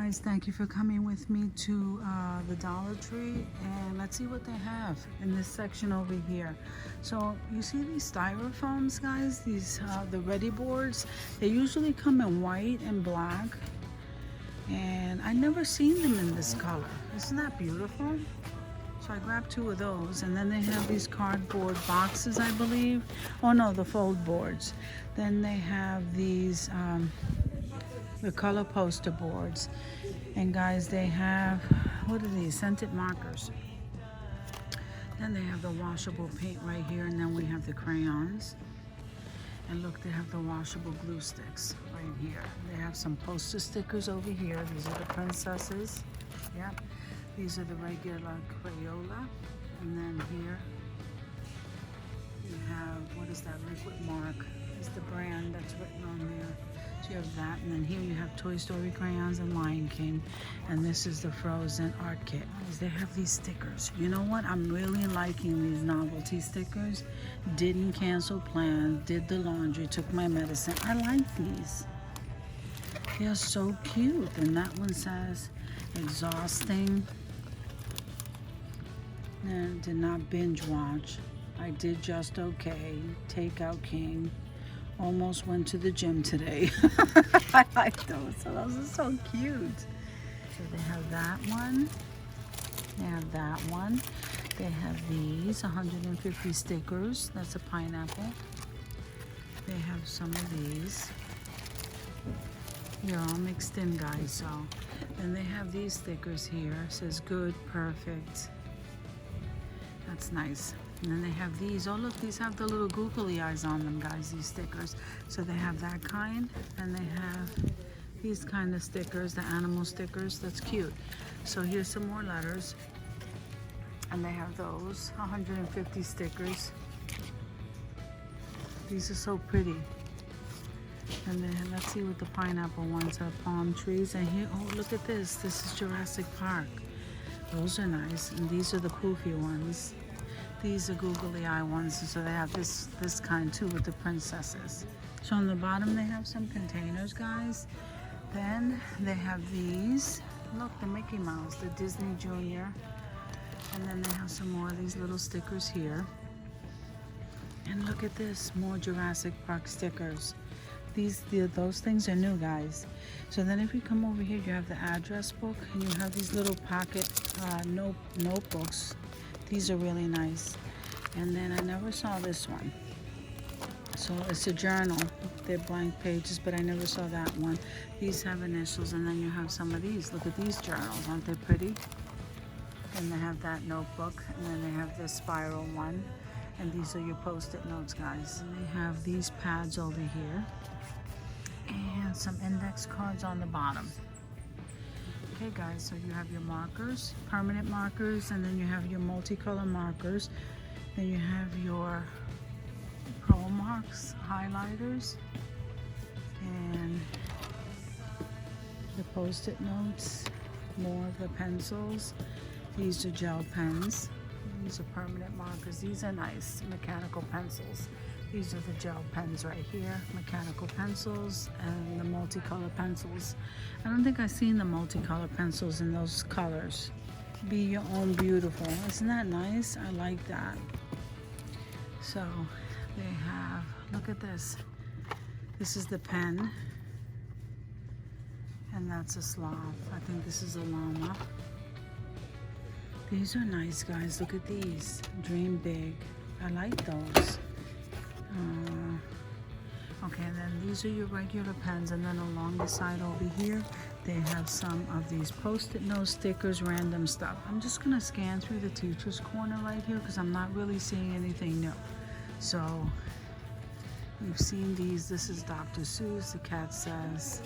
guys, thank you for coming with me to the Dollar Tree, and let's see what they have in this section over here. So you see these styrofoams, guys, these the ready boards. They usually come in white and black, and I never seen them in this color. Isn't that beautiful? So I grabbed 2 of those, and then they have these cardboard boxes, I believe. Oh no, the fold boards. Then they have these the color poster boards, and guys, they have, what are these, scented markers. Then they have the washable paint right here, and then we have the crayons, and look, they have the washable glue sticks right here. They have some poster stickers over here. These are the princesses. Yep, these are the regular Crayola. And then here you have, what is that, liquid mark is the brand that's written on there. So you have that, and then here you have Toy Story crayons and Lion King, and this is the Frozen art kit. They have these stickers. You know what? I'm really liking these novelty stickers. Didn't cancel plans, did the laundry, took my medicine. I like these. They're so cute. And that one says exhausting. And did not binge watch. I did just okay. Takeout king. Almost went to the gym today. I like those. So those are so cute. So they have that one. They have that one. They have these 150 stickers. That's a pineapple. They have some of these. They're all mixed in, guys. So then they have these stickers here. It says good, perfect. That's nice. And then they have these. Oh look, these have the little googly eyes on them, guys, these stickers. So they have that kind, and they have these kind of stickers, the animal stickers. That's cute. So here's some more letters. And they have those 150 stickers. These are so pretty. And then let's see what the pineapple ones are. Palm trees. And here, oh look at this. This is Jurassic Park. Those are nice. And these are the poofy ones. These are googly eye ones, so they have this kind too with the princesses. So on the bottom they have some containers, guys. Then they have these. Look, the Mickey Mouse, the Disney Junior. And then they have some more of these little stickers here. And look at this, more Jurassic Park stickers. Those things are new, guys. So then if you come over here, you have the address book, and you have these little pocket notebooks. These are really nice. And then I never saw this one. So it's a journal. They're blank pages, but I never saw that one. These have initials, and then you have some of these. Look at these journals. Aren't they pretty? And they have that notebook, and then they have this spiral one. And these are your post-it notes, guys. And they have these pads over here. And some index cards on the bottom. Okay, guys, so you have your markers, permanent markers, and then you have your multicolor markers. Then you have your Pro Marks highlighters, and the post-it notes, more of the pencils. These are gel pens. These are permanent markers. These are nice mechanical pencils. These are the gel pens right here, mechanical pencils, and the multicolor pencils. I don't think I've seen the multicolor pencils in those colors. Be your own beautiful. Isn't that nice? I like that. So they have, look at this. This is the pen. And that's a sloth. I think this is a llama. These are nice, guys. Look at these. Dream big. I like those. Okay, and then these are your regular pens, and then along the side over here they have some of these post-it note stickers, random stuff. I'm just gonna scan through the teacher's corner right here because I'm not really seeing anything new. So you've seen these. This is Dr. Seuss. The cat says,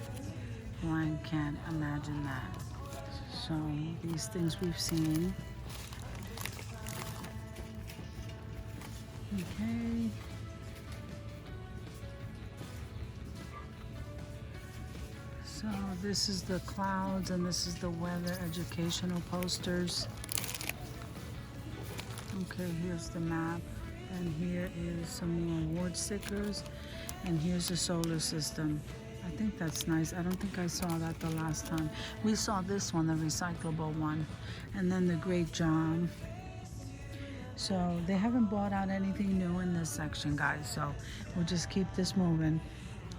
one can't imagine that. So these things we've seen. Okay. So this is the clouds, and this is the weather educational posters. Okay, here's the map, and here is some more award stickers, and here's the solar system. I think that's nice. I don't think I saw that the last time. We saw this one, the recyclable one, and then the Great John. So they haven't brought out anything new in this section, guys. So we'll just keep this moving.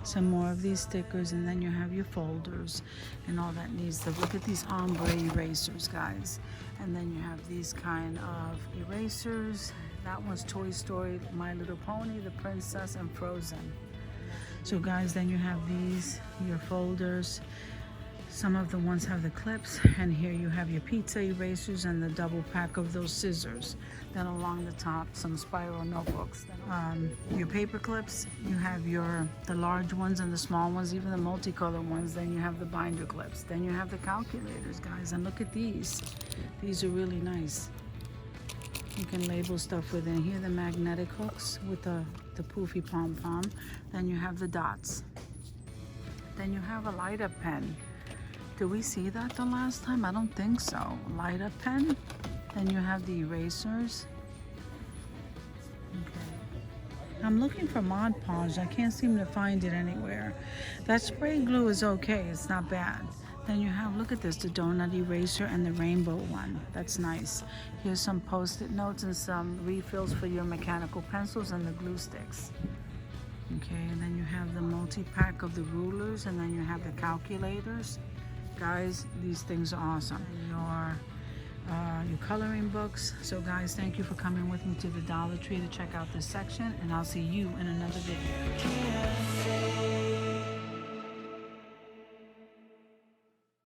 Some more of these stickers, and then you have your folders and all that needs to look at these ombre erasers, guys. And then you have these kind of erasers. That one's Toy Story, My Little Pony, The Princess, and Frozen. So guys, then you have these, your folders. Some of the ones have the clips, and here you have your pizza erasers and the double pack of those scissors. Then along the top, some spiral notebooks. Your paper clips, you have the large ones and the small ones, even the multicolored ones. Then you have the binder clips. Then you have the calculators, guys, and look at these. These are really nice. You can label stuff within here. The magnetic hooks with the poofy pom-pom. Then you have the dots. Then you have a light-up pen. Did we see that the last time? I don't think so. Light-up pen. Then you have the erasers. Okay. I'm looking for Mod Podge. I can't seem to find it anywhere. That spray glue is okay. It's not bad. Then you have, look at this, the donut eraser and the rainbow one. That's nice. Here's some post-it notes and some refills for your mechanical pencils and the glue sticks. Okay, and then you have the multi-pack of the rulers, and then you have the calculators. Guys, these things are awesome. Your coloring books. So guys, thank you for coming with me to the Dollar Tree to check out this section, and I'll see you in another video.